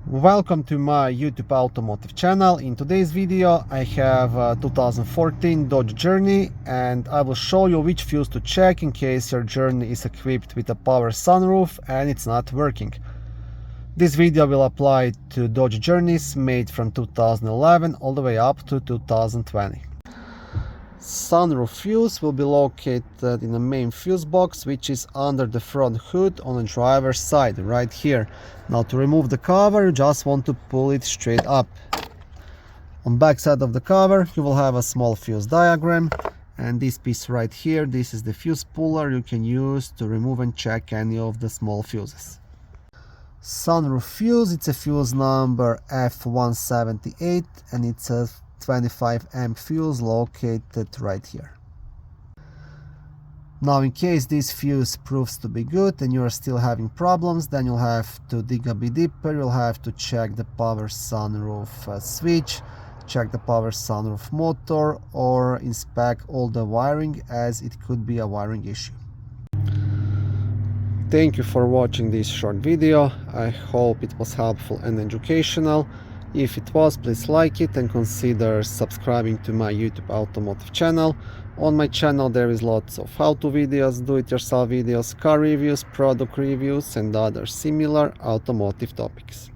Welcome to my YouTube automotive channel. In today's video I have a 2014 Dodge Journey and I will show you which fuse to check in case your Journey is equipped with a power sunroof and it's not working. This video will apply to Dodge Journeys made from 2011 all the way up to 2020. Sunroof fuse will be located in the main fuse box, which is under the front hood on the driver's side right here. Now to remove the cover, you just want to pull it straight up. On back side of the cover you will have a small fuse diagram, and this piece right here, this is the fuse puller you can use to remove and check any of the small fuses. Sunroof fuse, it's a fuse number F178 and it's a 25 amp fuse located right here. Now in case this fuse proves to be good and you are still having problems, then you'll have to dig a bit deeper. You'll have to check the power sunroof switch, check the power sunroof motor, or inspect all the wiring, as it could be a wiring issue. Thank you for watching this short video. I hope it was helpful and educational. If it was, please like it and consider subscribing to my YouTube automotive channel. On my channel there is lots of how-to videos, do-it-yourself videos, car reviews, product reviews and other similar automotive topics.